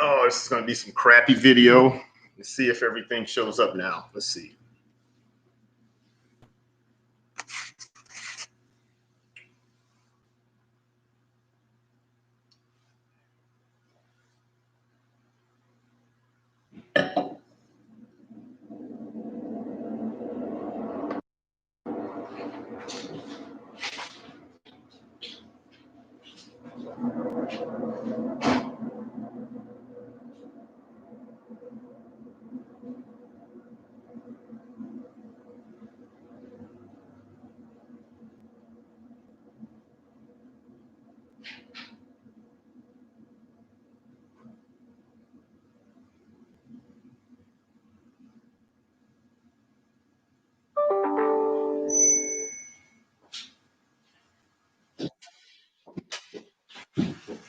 Oh, this is going to be some crappy video. Let's see if everything shows up now. Let's see.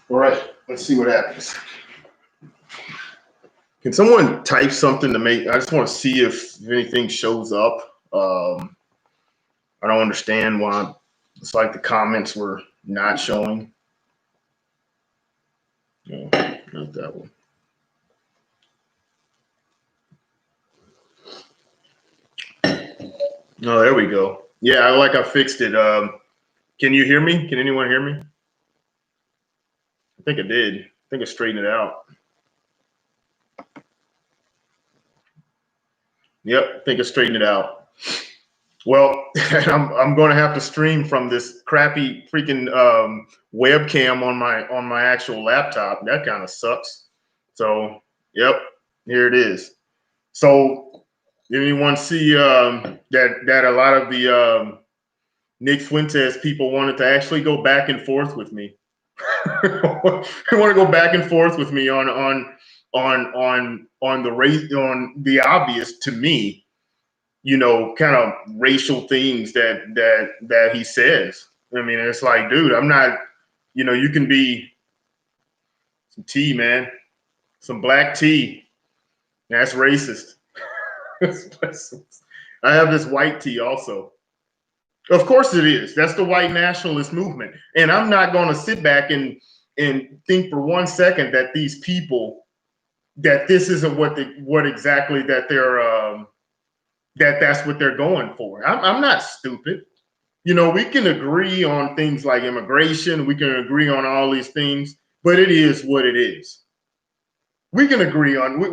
All right, let's see what happens. Can someone type something to make? I just want to see if anything shows up. I don't understand why it's like the comments were not showing. No, not that one. Oh, there we go. Yeah, I fixed it. Can you hear me? Can anyone hear me? I think it did. I think it straightened it out. Yep, I think it straightened it out. Well, I'm going to have to stream from this crappy freaking webcam on my actual laptop. That kind of sucks. So, yep, here it is. So, did anyone see that a lot of the Nick Fuentes people wanted to actually go back and forth with me? They want to go back and forth with me on the race, on the obvious to me, you know, kind of racial things that he says. I mean, it's like, dude, I'm not, you know, you can be some tea, man, some black tea. That's racist. I have this white tea also. Of course it is. That's the white nationalist movement. And I'm not going to sit back and think for 1 second that these people, that this isn't what exactly that they're that's what they're going for. I'm not stupid. You know, we can agree on things like immigration. We can agree on all these things, but it is what it is. We can agree on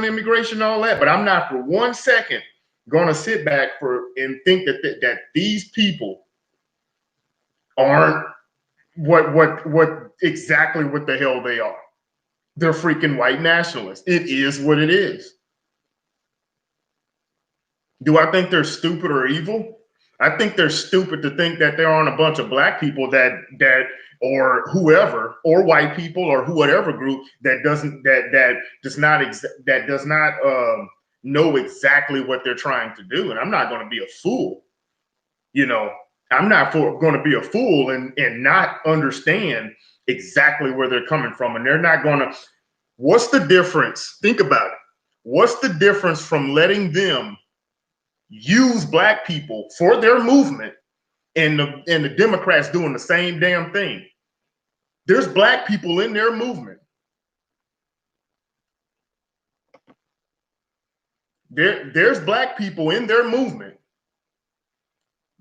immigration and all that, but I'm not for 1 second going to sit back and think that these people aren't what exactly what the hell they are. They're freaking white nationalists. It is what it is. Do I think they're stupid or evil? I think they're stupid to think that there aren't a bunch of black people that or whoever, or white people, or whatever group that does not know exactly what they're trying to do. And I'm not going to be a fool. You know, I'm not going to be a fool and not understand exactly where they're coming from. And they're not going to. What's the difference? Think about it. What's the difference from letting them use black people for their movement and the Democrats doing the same damn thing? There's black people in their movement. There's black people in their movement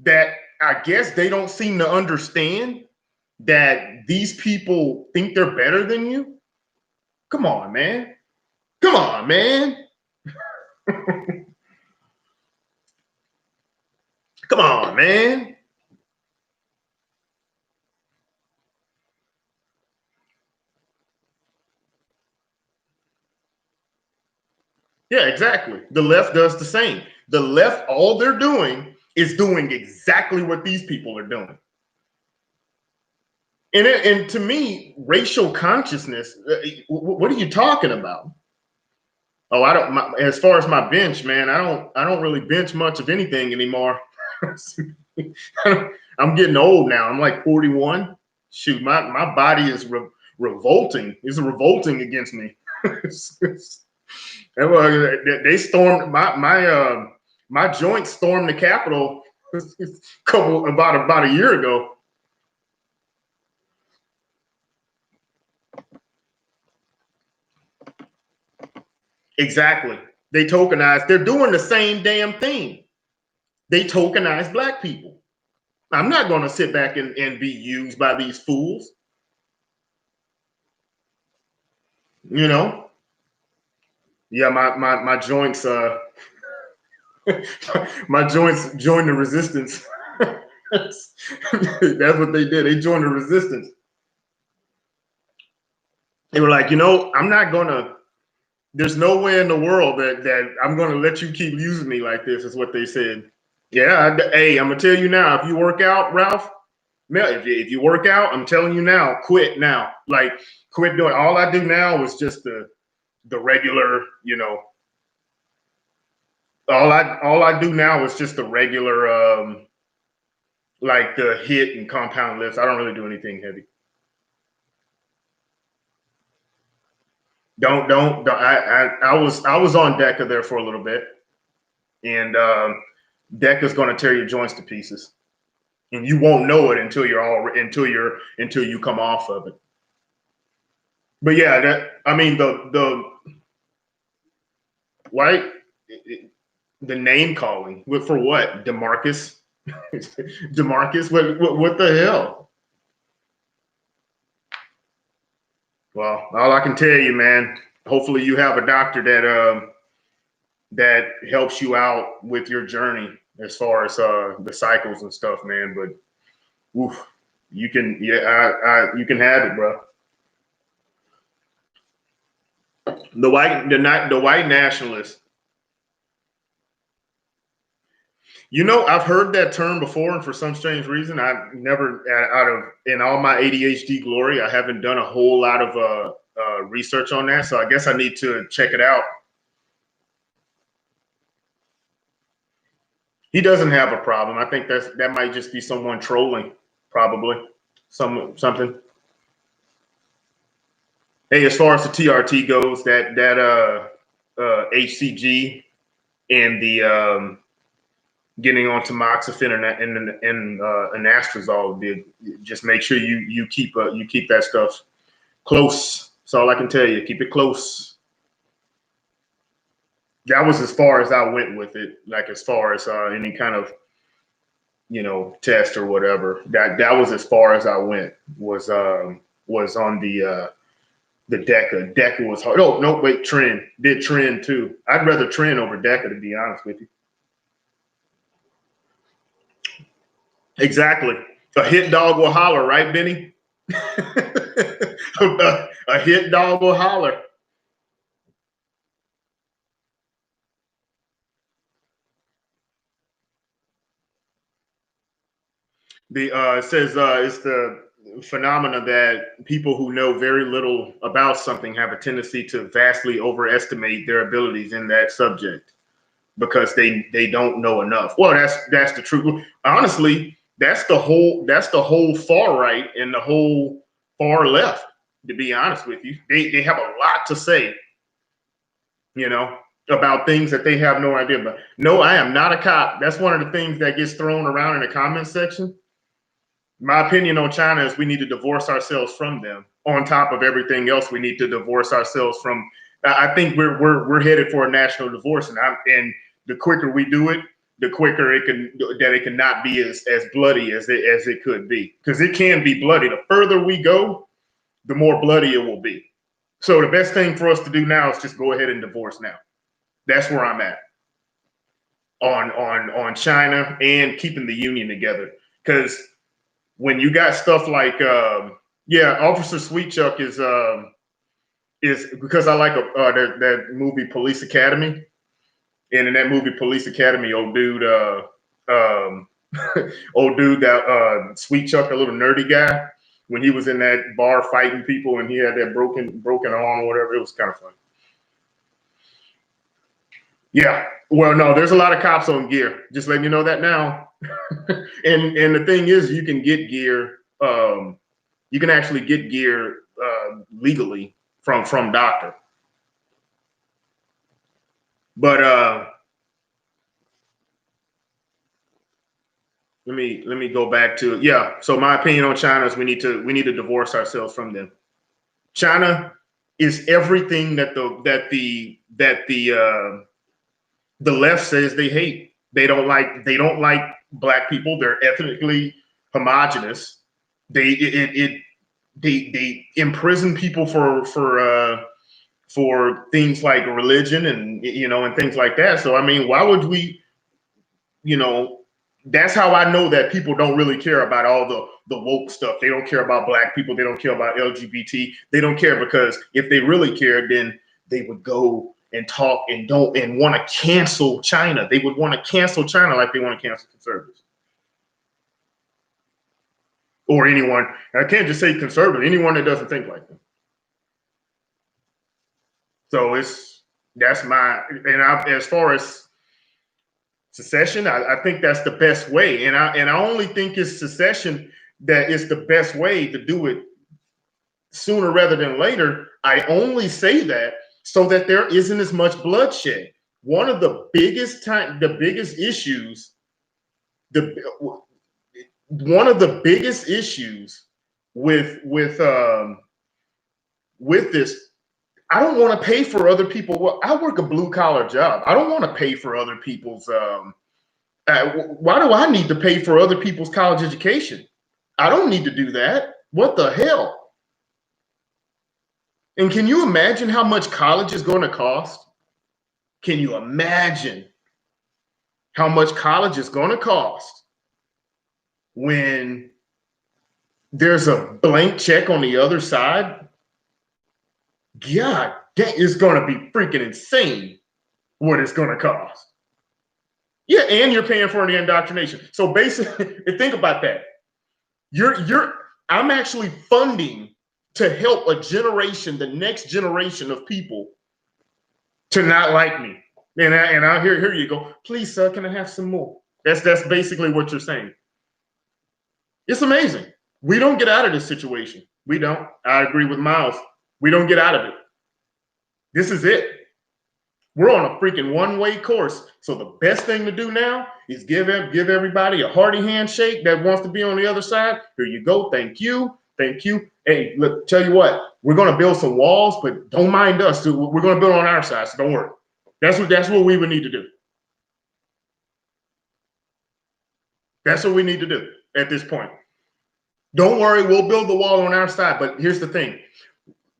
that I guess they don't seem to understand that these people think they're better than you. Come on, man. Come on, man. Come on, man. Yeah, exactly. The left does the same. The left, all they're doing is doing exactly what these people are doing. And to me, racial consciousness, what are you talking about? Oh, I don't. As far as my bench, man, I don't really bench much of anything anymore. I'm getting old now. I'm like 41. Shoot, my body is revolting. It's revolting against me. They stormed my joints stormed the Capitol about a year ago. Exactly. They tokenize. They're doing the same damn thing. They tokenize black people. I'm not going to sit back and be used by these fools. You know? Yeah, my joints my joints joined the resistance. That's what they did. They joined the resistance. They were like, I'm not gonna. There's no way in the world that I'm gonna let you keep using me like this. Is what they said. Yeah, hey, I'm gonna tell you now. If you work out, Ralph, if you work out, I'm telling you now, quit now. Like, quit doing. All I do now is just the regular, all I do now is just the regular, like the hit and compound lifts. I don't really do anything heavy. Don't. I was on DECA there for a little bit, and DECA's going to tear your joints to pieces, and you won't know it until you come off of it. But yeah, the white the name calling for what? DeMarcus, DeMarcus. What the hell? Well, all I can tell you, man. Hopefully, you have a doctor that helps you out with your journey as far as the cycles and stuff, man. But oof, you can, yeah, you can have it, bro. The white nationalist. I've heard that term before, and for some strange reason, I've never, in all my ADHD glory, I haven't done a whole lot of research on that. So I guess I need to check it out. He doesn't have a problem. I think that might just be someone trolling, probably something. Hey, as far as the TRT goes, that HCG and the getting on tamoxifen and anastrozole did, just make sure you keep that stuff close. That's all I can tell you. Keep it close. That was as far as I went with it. Like, as far as any kind of test or whatever. That was as far as I went. Was on the DECA. DECA was hard. Oh no, wait, Tren did Tren too. I'd rather Tren over DECA, to be honest with you. Exactly. A hit dog will holler, right, Benny? a hit dog will holler. It says it's the phenomena that people who know very little about something have a tendency to vastly overestimate their abilities in that subject because they don't know enough. Well, that's the truth. Honestly, that's the whole far right and the whole far left. To be honest with you, they have a lot to say, about things that they have no idea about. No, I am not a cop. That's one of the things that gets thrown around in the comments section. My opinion on China is we need to divorce ourselves from them. On top of everything else, we need to divorce ourselves from. I think we're headed for a national divorce, and the quicker we do it, the quicker it can not be as bloody as it could be, because it can be bloody. The further we go, the more bloody it will be. So the best thing for us to do now is just go ahead and divorce now. That's where I'm at on China and keeping the union together, because when you got stuff like Officer Sweetchuck is because I like that movie Police Academy, and in that movie Police Academy, old dude that Sweetchuck, a little nerdy guy, when he was in that bar fighting people and he had that broken arm or whatever, it was kind of fun. Yeah. Well, no, there's a lot of cops on gear. Just letting you know that now. and the thing is, you can get gear. You can actually get gear legally from doctor. But let me go back to, yeah. So my opinion on China is we need to divorce ourselves from them. China is everything that the left says they hate. They don't like black people. They're ethnically homogenous. They imprison people for things like religion and and things like that. So I mean, why would we? That's how I know that people don't really care about all the woke stuff. They don't care about black people. They don't care about LGBT. They don't care, because if they really cared, then they would go and talk and want to cancel China. They would want to cancel China like they want to cancel conservatives. Or anyone. I can't just say conservative, anyone that doesn't think like them. So as far as secession, I think that's the best way. And I only think it's secession that is the best way to do it sooner rather than later. I only say that so that there isn't as much bloodshed. One of the biggest issues with this, I don't want to pay for other people. Well, I work a blue collar job. I don't want to pay for other people's. Why do I need to pay for other people's college education? I don't need to do that. What the hell? And can you imagine how much college is going to cost? Can you imagine how much college is going to cost when there's a blank check on the other side? God, that is going to be freaking insane what it's going to cost. Yeah, and you're paying for the indoctrination. So basically, think about that. I'm actually funding to help a generation, the next generation of people, to not like me. And I here you go. Please, sir, can I have some more? That's basically what you're saying. It's amazing. We don't get out of this situation. We don't. I agree with Miles. We don't get out of it. This is it. We're on a freaking one-way course. So the best thing to do now is give everybody a hearty handshake that wants to be on the other side. Here you go. Thank you. Thank you. Hey, look, tell you what, we're going to build some walls, but don't mind us. We're going to build on our side, so don't worry. That's what we would need to do. That's what we need to do at this point. Don't worry, we'll build the wall on our side. But here's the thing.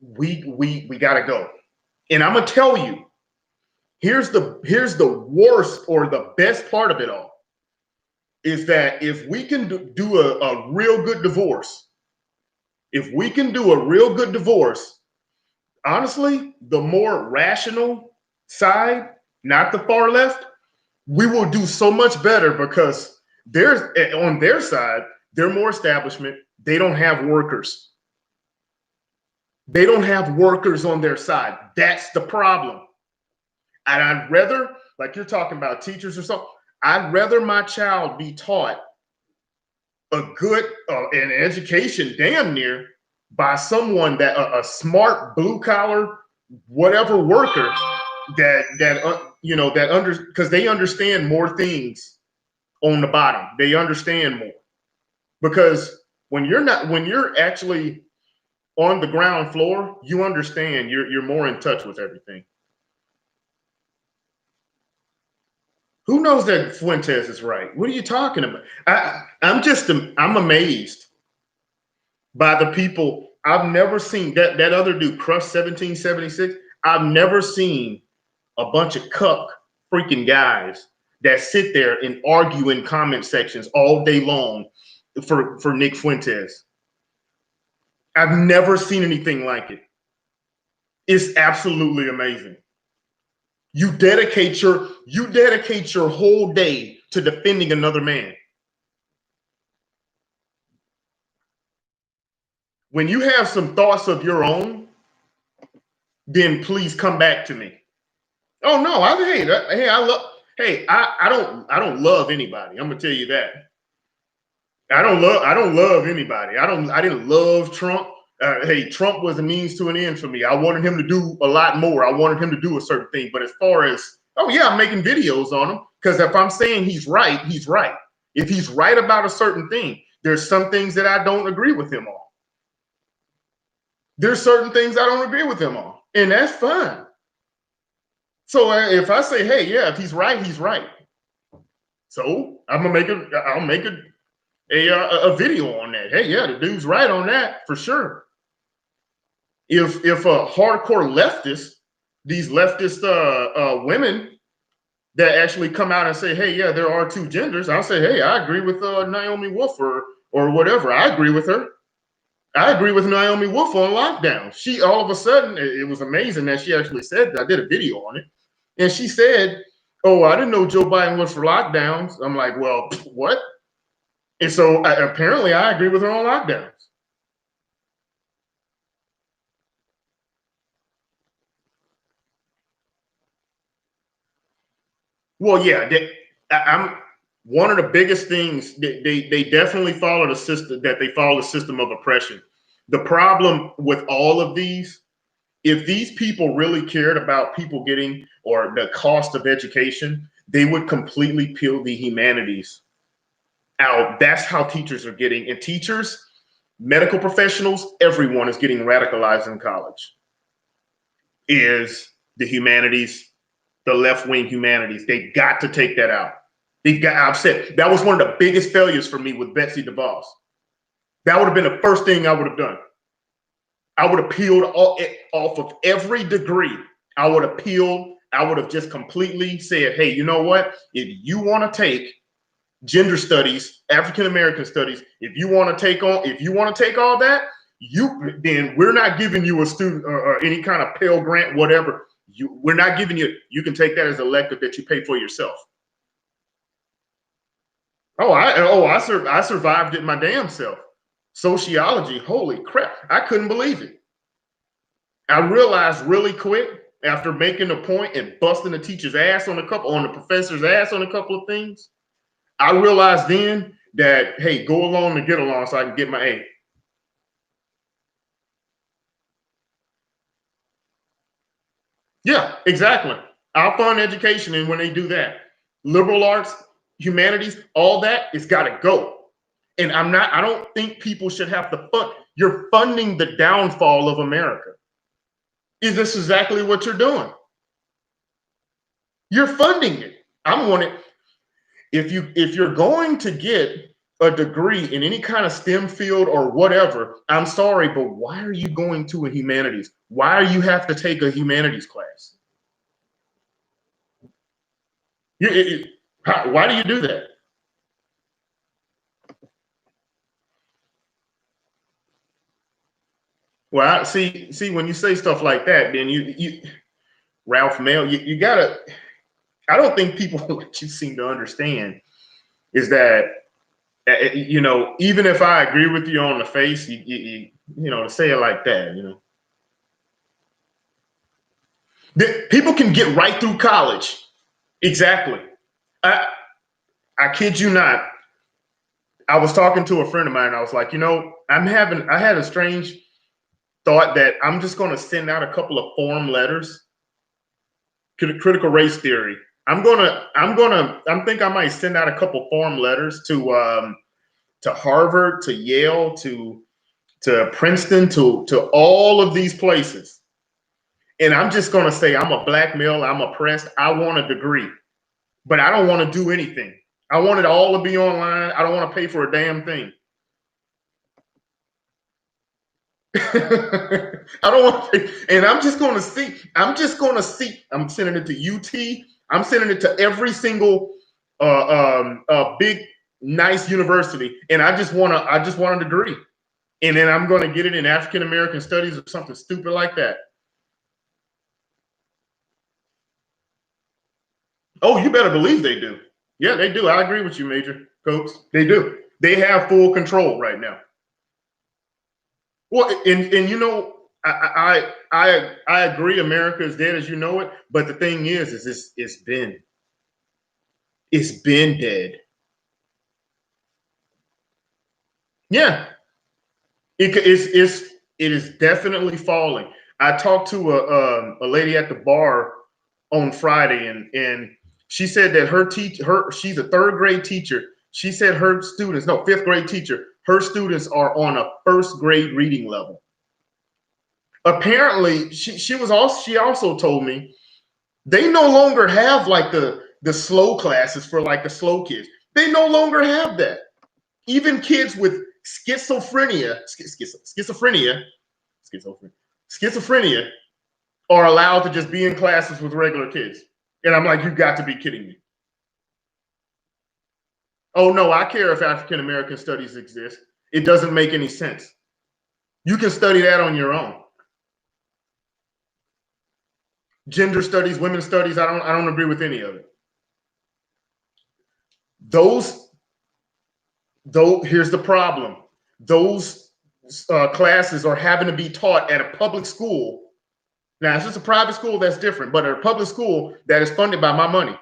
We got to go. And I'm going to tell you, here's the worst or the best part of it all, is that if we can do a real good divorce, honestly, the more rational side, not the far left, we will do so much better, because on their side, they're more establishment. They don't have workers. They don't have workers on their side. That's the problem. And I'd rather, like you're talking about teachers or something, I'd rather my child be taught a good an education damn near by someone that a smart blue collar whatever worker because they understand more things on the bottom. They understand more, because when you're actually on the ground floor, you understand. You're more in touch with everything. Who knows that Fuentes is right? What are you talking about? I'm amazed by the people. I've never seen that other dude, Crush 1776. I've never seen a bunch of cuck freaking guys that sit there and argue in comment sections all day long for Nick Fuentes. I've never seen anything like it. It's absolutely amazing. You dedicate your whole day to defending another man. When you have some thoughts of your own, then please come back to me. Oh no, I don't love anybody. I'm gonna tell you that. I don't love anybody. I didn't love Trump. Hey, Trump was a means to an end for me. I wanted him to do a lot more. I wanted him to do a certain thing. But as far as, oh yeah, I'm making videos on him, because if I'm saying he's right, he's right. If he's right about a certain thing, there's some things that I don't agree with him on. There's certain things I don't agree with him on, and that's fine. So if I say, hey, yeah, if he's right, he's right. So I'm gonna make it. I'll make a video on that. Hey, yeah, the dude's right on that for sure. If a hardcore leftist, these leftist women that actually come out and say, hey, yeah, there are two genders, I'll say, hey, I agree with Naomi Wolf or whatever. I agree with her. I agree with Naomi Wolf on lockdown. She all of a sudden, it was amazing that she actually said that. I did a video on it. And she said, oh, I didn't know Joe Biden was for lockdowns. I'm like, well, what? And so apparently I agree with her on lockdowns. Well, yeah, I'm one of the biggest things they definitely follow the system, that they follow the system of oppression. The problem with all of these, if these people really cared about people getting or the cost of education, they would completely peel the humanities out. That's how teachers are getting, and teachers, medical professionals, everyone is getting radicalized in college. Is the humanities, the left-wing humanities. They got to take that out. I've said that was one of the biggest failures for me with Betsy DeVos. That would have been the first thing I would have done. I would have peeled off of every degree. I would have just completely said, hey, you know what? If you want to take gender studies, African American studies, if you want to take all that, then we're not giving you a student or any kind of Pell Grant, whatever. We're not giving you. You can take that as elective that you pay for yourself. I survived it my damn self. Sociology, holy crap! I couldn't believe it. I realized really quick after making a point and busting the teacher's ass on the professor's ass on a couple of things. I realized then that, hey, go along to get along so I can get my A. Yeah, exactly. I'll fund education, and when they do that, liberal arts, humanities, all that, it's got to go. And I don't think people should have to fund. You're funding the downfall of America. Is this exactly what you're doing? You're funding it. I'm wanting, if you're going to get a degree in any kind of STEM field or whatever, I'm sorry, but why are you going to a humanities? Why do you have to take a humanities class? Why do you do that? Well, see, when you say stuff like that, then you Ralph Mail, you gotta. I don't think people what you seem to understand is that even if I agree with you on the face, to say it like that, people can get right through college. Exactly. I kid you not. I was talking to a friend of mine. I was like, I had a strange thought that I'm just going to send out a couple of form letters to the critical race theory. I think I might send out a couple form letters to Harvard, to Yale, to Princeton, to all of these places. And I'm just going to say, I'm a black male, I'm oppressed, I want a degree, but I don't want to do anything. I want it all to be online. I don't want to pay for a damn thing. I don't want to, and I'm just going to see. I'm sending it to UT. I'm sending it to every single big nice university, and I just want a degree, and then I'm going to get it in African American studies or something stupid like that. Oh, you better believe they do. Yeah, they do. I agree with you, Major Cokes. They do. They have full control right now. Well, and I agree. America is dead as you know it. But the thing is it's been dead. Yeah, it is definitely falling. I talked to a lady at the bar on Friday, and she said that she's a third grade teacher. She said her students, no, fifth grade teacher, her students are on a first grade reading level. apparently she also told me they no longer have like the slow classes for like the slow kids. They no longer have that. Even kids with schizophrenia are allowed to just be in classes with regular kids. And I'm like, you got to be kidding me. Oh no, I care if African American studies exist. It doesn't make any sense. You can study that on your own. Gender studies, women's studies, I don't agree with any of it. Here's the problem. Those classes are having to be taught at a public school. Now, if it's a private school, that's different, but at a public school that is funded by my money.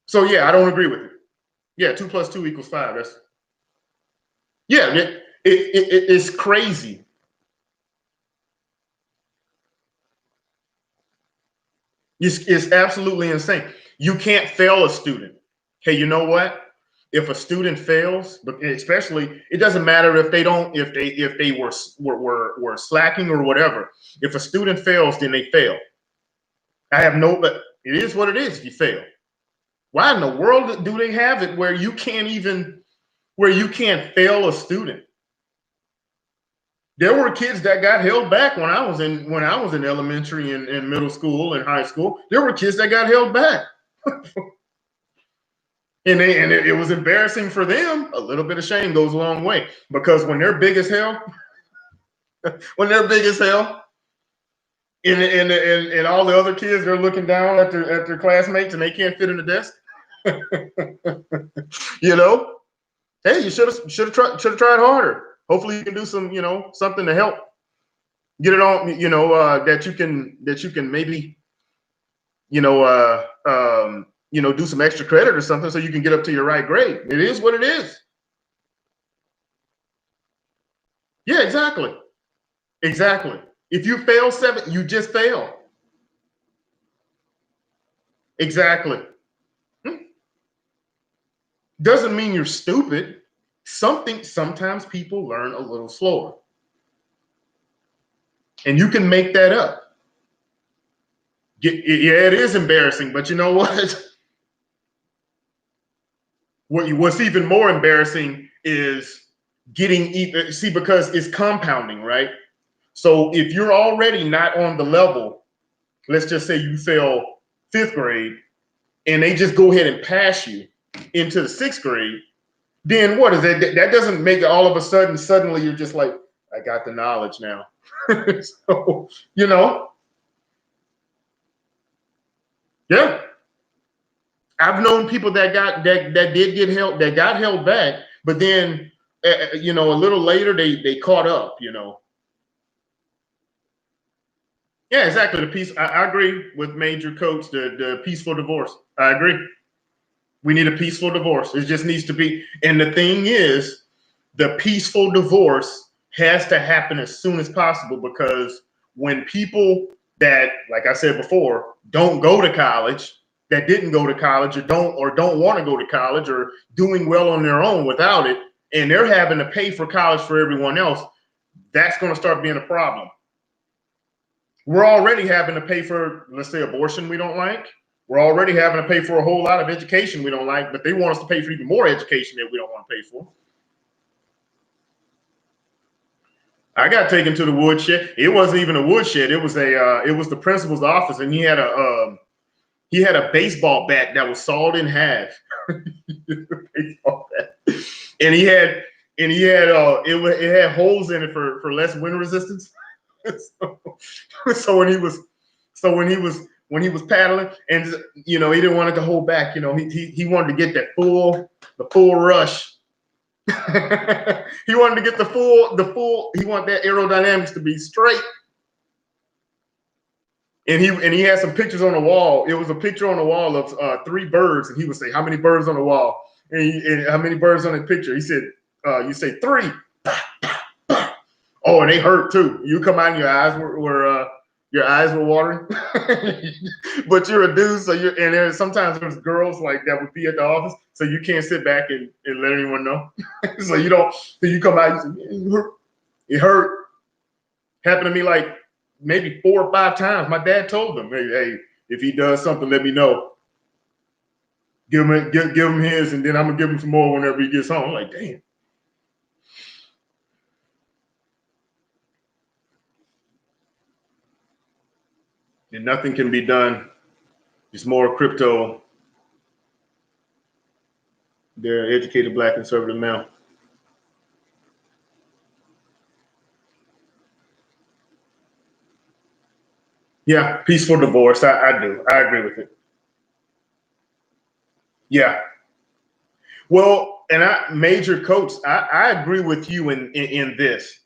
So yeah, I don't agree with it. Yeah, 2 + 2 = 5. That's it's crazy. It's absolutely insane. You can't fail a student. Hey, you know what? If a student fails, but especially, it doesn't matter if they were slacking or whatever. If a student fails, then they fail. But it is what it is if you fail. Why in the world do they have it where you can't fail a student? There were kids that got held back when I was in elementary and middle school and high school. There were kids that got held back. And it was embarrassing for them. A little bit of shame goes a long way, because when they're big as hell, and all the other kids, they're looking down at their classmates and they can't fit in the desk. You know, hey, you should have tried harder. Hopefully you can do some, something to help get it on, that you can maybe, do some extra credit or something so you can get up to your right grade. It is what it is. Yeah, exactly. Exactly. If you fail 7, you just fail. Exactly. Doesn't mean you're stupid. Sometimes people learn a little slower. And you can make that up. Yeah, it is embarrassing, but you know what? What's even more embarrassing is because it's compounding, right? So if you're already not on the level, let's just say you fail 5th grade and they just go ahead and pass you into the 6th grade, then what is that? That doesn't make it all of a suddenly you're just like, I got the knowledge now. So, yeah. I've known people that got held back, but then a little later they caught up. Yeah, exactly. I agree with Major Coach. The peaceful divorce. I agree. We need a peaceful divorce. It just needs to be. And the thing is, the peaceful divorce has to happen as soon as possible, because when people that, like I said before, don't go to college, that didn't go to college or don't want to go to college or doing well on their own without it, and they're having to pay for college for everyone else, that's going to start being a problem. We're already having to pay for, let's say, abortion we don't like. We're already having to pay for a whole lot of education we don't like, but they want us to pay for even more education that we don't want to pay for. I got taken to the woodshed. It wasn't even a woodshed. It was the principal's office, and he had a baseball bat that was sawed in half. Baseball bat. And it had holes in it for less wind resistance. So when he was paddling, and he didn't want it to hold back. He wanted to get the full rush. He wanted to get the full. He wanted that aerodynamics to be straight. And he had some pictures on the wall. It was a picture on the wall of 3 birds, and he would say, "How many birds on the wall?" And how many birds on the picture? He said, "You say 3." Oh, and they hurt too. You come out and your eyes were watering. But you're a dude, so sometimes there's girls like that would be at the office, so you can't sit back and let anyone know. So you come out, you say, it hurt. Happened to me like maybe 4 or 5 times. My dad told them, hey, if he does something, let me know. Give him his, and then I'm gonna give him some more whenever he gets home. I'm like, damn. And nothing can be done. It's more crypto. They're educated black conservative male. Yeah, peaceful divorce. I do. I agree with it. Yeah. Well, and Major Coach, I agree with you in this.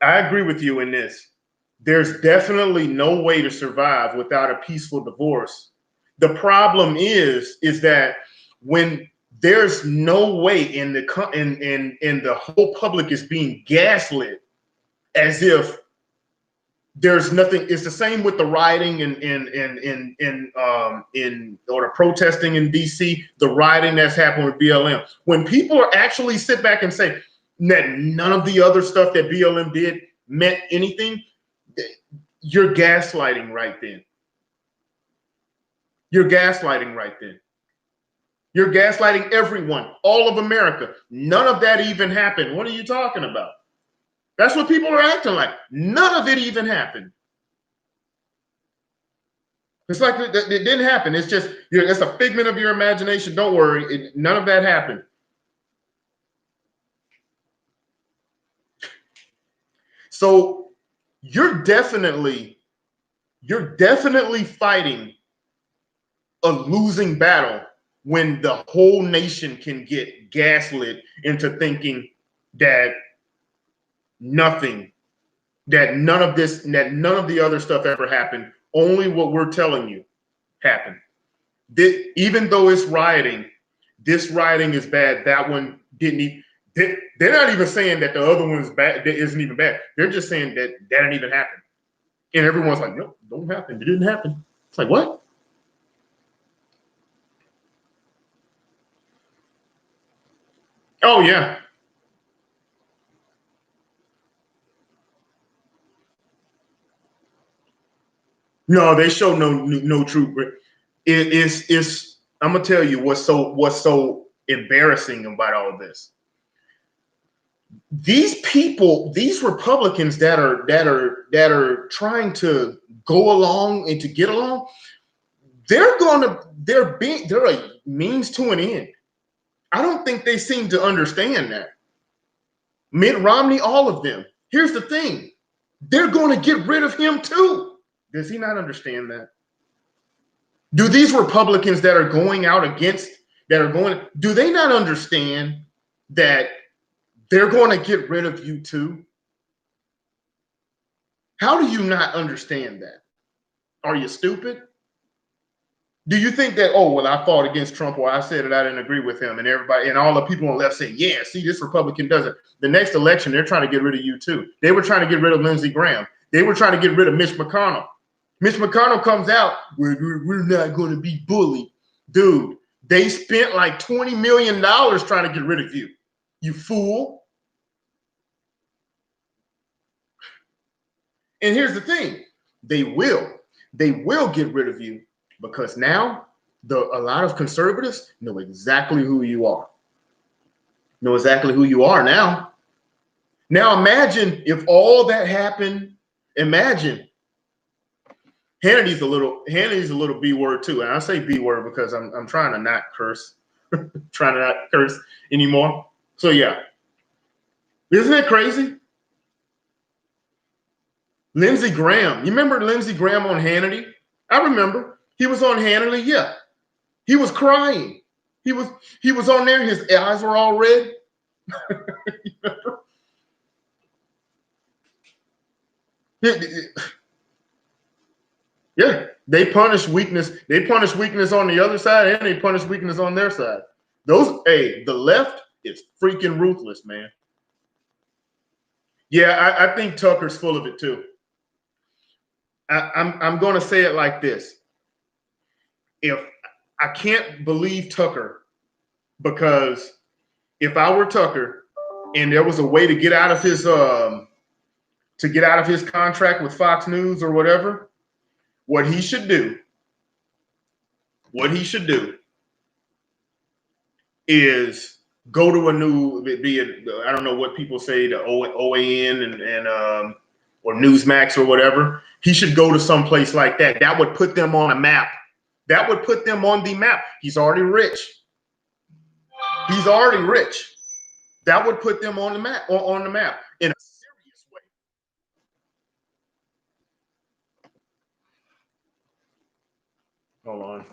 I agree with you in this. There's definitely no way to survive without a peaceful divorce. The problem is that when there's no way in the whole public is being gaslit as if there's nothing. It's the same with the rioting or the protesting in DC, the rioting that's happened with BLM. When people are actually sit back and say that none of the other stuff that BLM did meant anything, you're gaslighting right then. You're gaslighting right then. You're gaslighting everyone, all of America. None of that even happened. What are you talking about? That's what people are acting like. None of it even happened. It's like it didn't happen. It's just, it's a figment of your imagination. Don't worry. None of that happened. So you're definitely fighting a losing battle when the whole nation can get gaslit into thinking that none of the other stuff ever happened. Only what we're telling you happened. Even though it's rioting, this rioting is bad. That one didn't. They're not even saying that the other one's bad. That isn't even bad. They're just saying that didn't even happen. And everyone's like, "No, don't happen. It didn't happen." It's like, what? Oh yeah. No, they show no truth. It's I'm gonna tell you what's so embarrassing about all of this. These people, these Republicans that are trying to go along and to get along, they're a means to an end. I don't think they seem to understand that. Mitt Romney, all of them. Here's the thing. They're going to get rid of him too. Does he not understand that? Do these Republicans that are going out against, do they not understand that they're going to get rid of you too? How do you not understand that? Are you stupid? Do you think that, oh, well, I fought against Trump or I said that I didn't agree with him and everybody and all the people on the left say, yeah, see, this Republican does it. The next election, they're trying to get rid of you too. They were trying to get rid of Lindsey Graham. They were trying to get rid of Mitch McConnell. Mitch McConnell comes out, we're not going to be bullied. Dude, they spent like $20 million trying to get rid of you. You fool. And here's the thing. They will get rid of you because now a lot of conservatives know exactly who you are. Know exactly who you are now. Now imagine if all that happened. Imagine Hannity's a little B word too. And I say B word because I'm trying to not curse. Trying to not curse anymore. So yeah. Isn't it crazy? Lindsey Graham. You remember Lindsey Graham on Hannity? I remember. He was on Hannity, yeah. He was crying. He was on there, his eyes were all red. Yeah, they punish weakness. They punish weakness on the other side, and they punish weakness on their side. The left is freaking ruthless, man. Yeah, I think Tucker's full of it too. I'm going to say it like this: if I can't believe Tucker, because if I were Tucker and there was a way to get out of his to get out of his contract with Fox News or whatever, what he should do is go to a new, be it, I don't know what people say, the OAN and or Newsmax or whatever. He should go to some place like that. That would put them on a map. That would put them on the map. He's already rich. He's already rich. That would put them on the map, in a serious way. Hold on.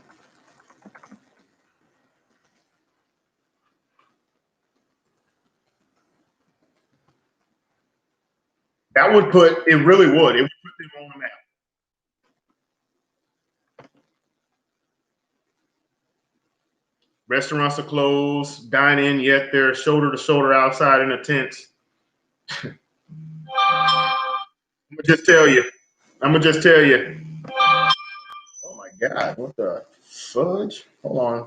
That would put, it really would. It would put them on the map. Restaurants are closed, dine in, yet they're shoulder to shoulder outside in the tents. I'm gonna just tell you. Oh my God, what the fudge? Hold on.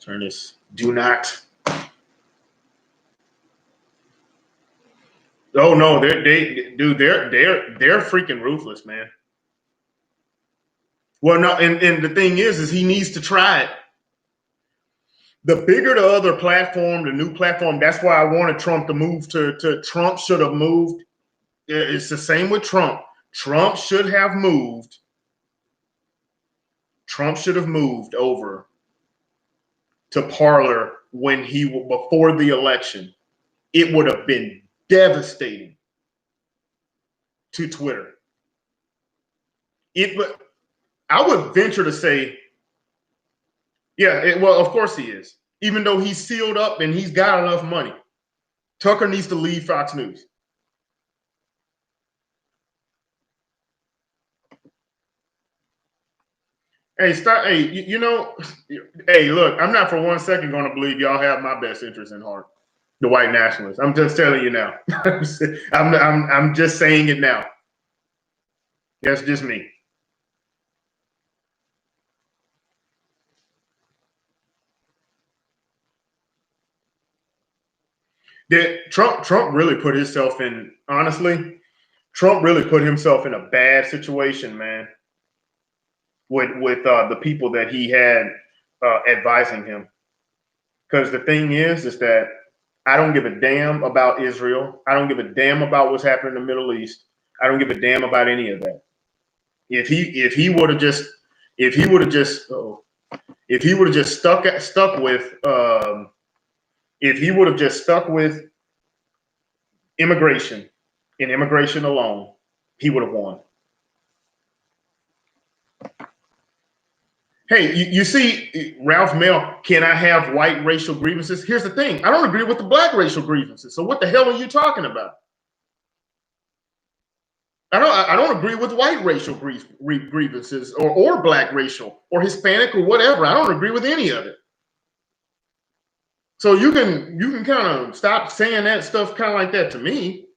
Turn this. Do not. Oh no, they're freaking ruthless, man. Well, no, and the thing is he needs to try it. The bigger the other platform, the new platform, that's why I wanted Trump to move to Trump should have moved. It's the same with Trump. Trump should have moved. Trump should have moved over to Parler when before the election. It would have been devastating to Twitter. I would venture to say, yeah, well, of course he is. Even though he's sealed up and he's got enough money, Tucker needs to leave Fox News. Hey, stop. Hey, hey, look, I'm not for 1 second going to believe y'all have my best interest in heart, the white nationalists. I'm just telling you now. I'm just saying it now. That's just me. Trump really put himself in, honestly, Trump really put himself in a bad situation, man, with the people that he had advising him. Because the thing is that I don't give a damn about Israel. I don't give a damn about what's happening in the Middle East. I don't give a damn about any of that. If he would have just stuck with immigration and immigration alone, he would have won. Hey, you see, Ralph Mail, can I have white racial grievances? Here's the thing. I don't agree with the black racial grievances. So what the hell are you talking about? I don't agree with white racial grievances or black racial or Hispanic or whatever. I don't agree with any of it. So you can kind of stop saying that stuff kind of like that to me.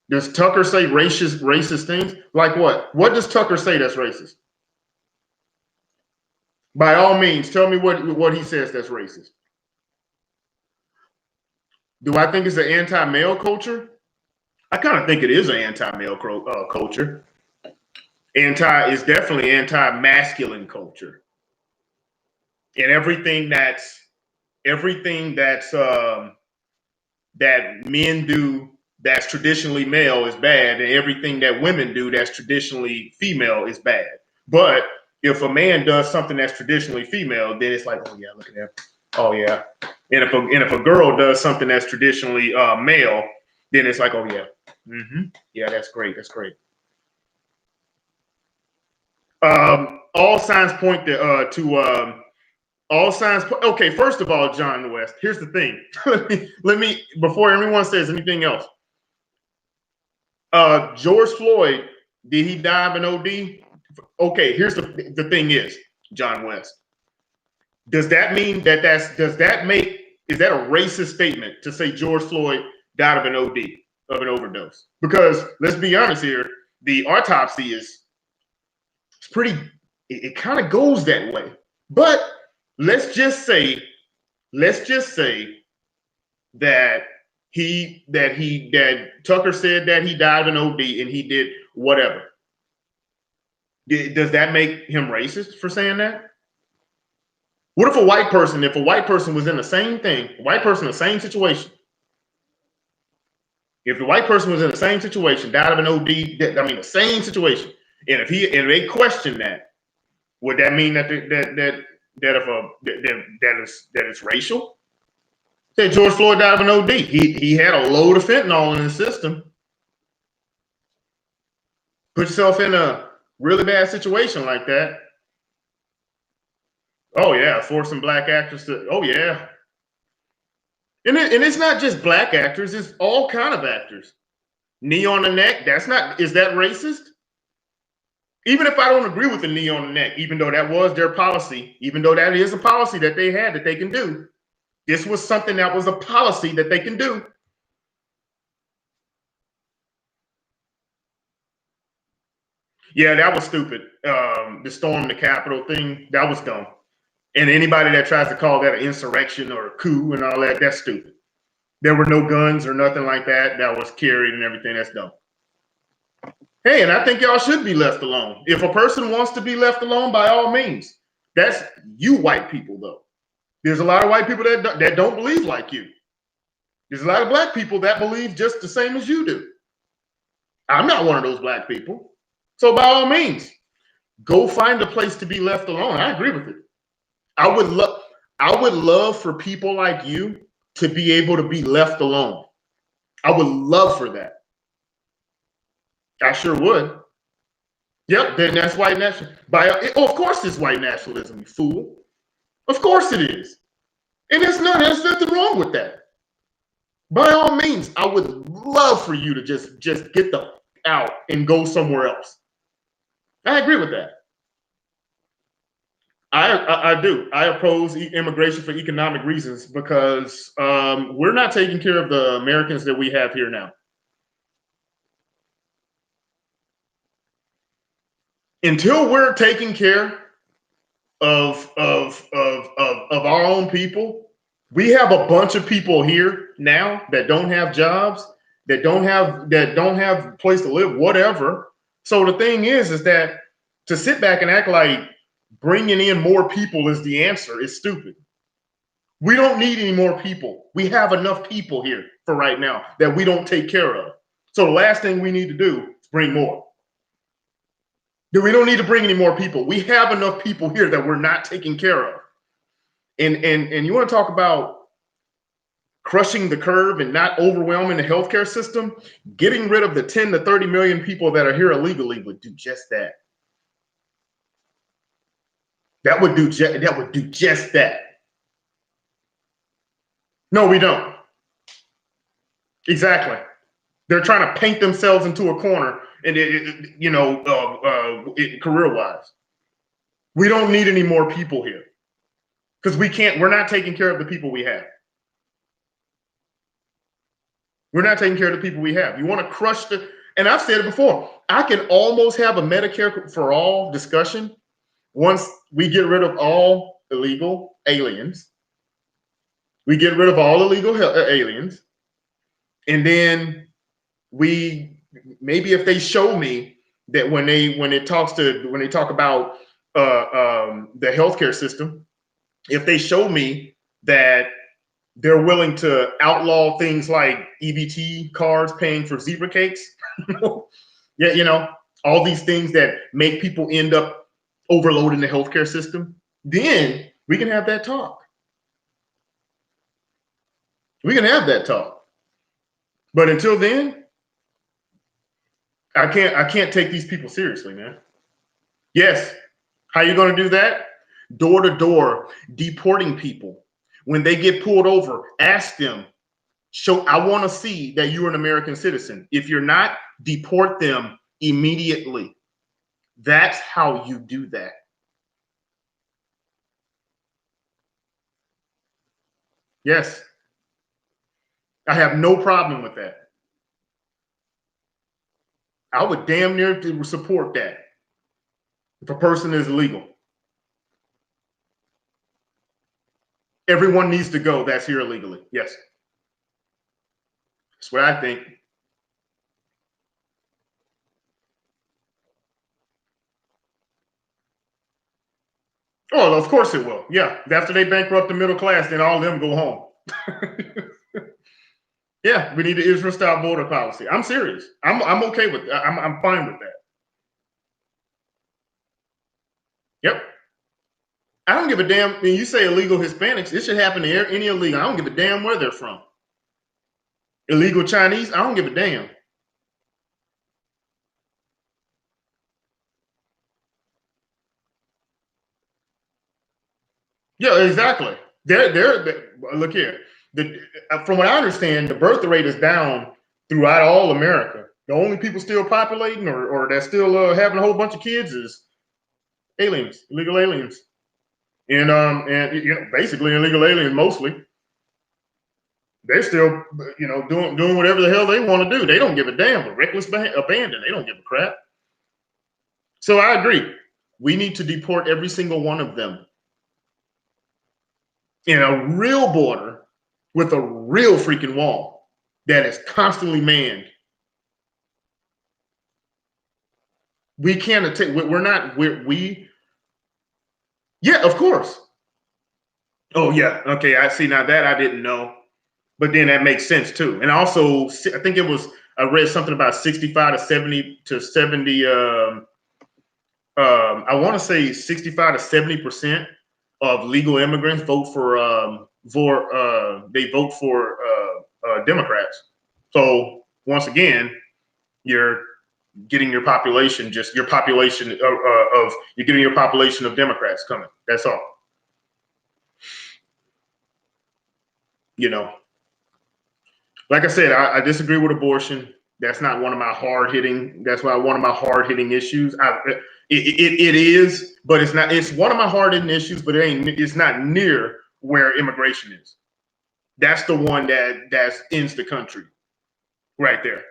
Does Tucker say racist things? Like what? What does Tucker say that's racist? By all means, tell me what he says that's racist. Do I think it's an anti-male culture? I kind of think it is an anti-male culture. Is definitely anti-masculine culture. And everything that men do that's traditionally male is bad, and everything that women do that's traditionally female is bad. But if a man does something that's traditionally female, then it's like, oh yeah, look at that. Oh yeah. And if a girl does something that's traditionally male, then it's like, oh yeah, yeah, that's great. That's great. All signs point to all signs. Okay, first of all, John West. Here's the thing. let me before everyone says anything else. George Floyd, did he die of an OD? Okay, here's the thing is, John West. Does that mean is that a racist statement to say George Floyd died of an OD, of an overdose? Because let's be honest here, the autopsy is pretty, it kind of goes that way. But let's just say let's just say that that Tucker said that he died of an OD and he did whatever. Does that make him racist for saying that? What if a white person was in the same thing, white person in the same situation, if the white person was in the same situation, died of an OD, the same situation, and if they question that, would that mean that it's racial? Say George Floyd died of an OD. He had a load of fentanyl in his system. Put yourself in a really bad situation like that. Oh yeah, forcing black actors to. Oh yeah, and it's not just black actors; it's all kind of actors. Knee on the neck. That's not. Is that racist? Even if I don't agree with the knee on the neck, even though that was their policy, even though that is a policy that they had that they can do, this was something that was a policy that they can do. Yeah, that was stupid. The storm the Capitol thing, that was dumb. And anybody that tries to call that an insurrection or a coup and all that, that's stupid. There were no guns or nothing like that that was carried and everything. That's dumb. Hey, and I think y'all should be left alone. If a person wants to be left alone, by all means. That's you white people, though. There's a lot of white people that don't believe like you. There's a lot of black people that believe just the same as you do. I'm not one of those black people. So by all means, go find a place to be left alone. I agree with it. I would love for people like you to be able to be left alone. I would love for that. I sure would. Yep, then that's white nationalism. Of course it's white nationalism, you fool. Of course it is. And there's nothing wrong with that. By all means, I would love for you to just get the out and go somewhere else. I agree with that. I do. I oppose immigration for economic reasons because we're not taking care of the Americans that we have here now. Until we're taking care of our own people, we have a bunch of people here now that don't have jobs, that don't have a place to live, whatever. So the thing is that to sit back and act like bringing in more people is the answer is stupid. We don't need any more people. We have enough people here for right now that we don't take care of. So the last thing we need to do is bring more. We don't need to bring any more people. We have enough people here that we're not taking care of. And you want to talk about crushing the curve and not overwhelming the healthcare system? Getting rid of the 10 to 30 million people that are here illegally would do just that. That would do just that. No, we don't. Exactly. They're trying to paint themselves into a corner, and career-wise, we don't need any more people here because we can't. We're not taking care of the people we have. We're not taking care of the people we have. You want to crush the, and I've said it before, I can almost have a Medicare for all discussion once we get rid of all illegal aliens. We get rid of all illegal aliens. And then maybe if they show me that when they talk about the healthcare system, if they show me that they're willing to outlaw things like EBT cards paying for zebra cakes, yeah, all these things that make people end up overloading the healthcare system, then we can have that talk. We can have that talk. But until then, I can't take these people seriously, man. Yes. How you going to do that? Door to door, deporting people. When they get pulled over, ask them, I want to see that you're an American citizen. If you're not, deport them immediately. That's how you do that. Yes. I have no problem with that. I would damn near support that if a person is illegal. Everyone needs to go that's here illegally. Yes. That's what I think. Oh, of course it will. Yeah. After they bankrupt the middle class, then all of them go home. Yeah, we need the Israel style border policy. I'm serious. I'm okay with that. I'm fine with that. Yep. I don't give a damn. When you say illegal Hispanics, it should happen to any illegal. I don't give a damn where they're from. Illegal Chinese, I don't give a damn. Yeah, exactly. Look here. From what I understand, the birth rate is down throughout all America. The only people still populating or that's still having a whole bunch of kids is aliens, illegal aliens, and basically illegal aliens mostly. They're still doing whatever the hell they want to do. They don't give a damn. But reckless abandon. They don't give a crap. So I agree. We need to deport every single one of them in a real border with a real freaking wall that is constantly manned. We can't take. We're not. We. Yeah, of course. Oh yeah. Okay, I see. Now that I didn't know, but then that makes sense too. And also, I think it was. I read something about 65 to 70. I want to say 65 to 70% of legal immigrants vote for they vote for Democrats. So once again, you're getting your population you're getting your population of Democrats coming. That's all. Like I said, I disagree with abortion. That's not one of my hard hitting. That's why one of my hard hitting issues. It is, but it's not. It's one of my hard hitting issues, but it ain't. It's not near where immigration is. That's the one that ends the country, right there.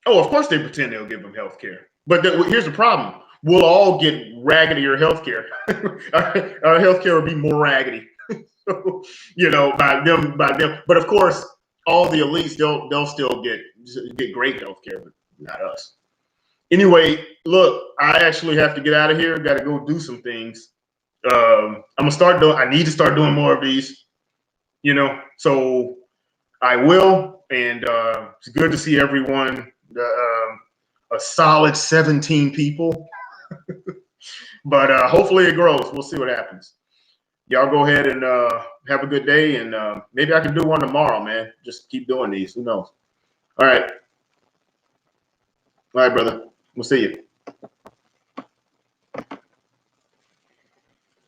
Oh, of course they pretend they'll give them health care, but here's the problem: we'll all get raggedier health care. Our health care will be more raggedy. By them. But of course, all the elites they'll still get great health care, but not us. Anyway, look, I actually have to get out of here. Got to go do some things. I'm gonna start doing. I need to start doing more of these. So I will, and it's good to see everyone. A solid 17 people, but hopefully it grows. We'll see what happens. Y'all go ahead and have a good day, and maybe I can do one tomorrow, man. Just keep doing these. Who knows? All right, brother. We'll see you.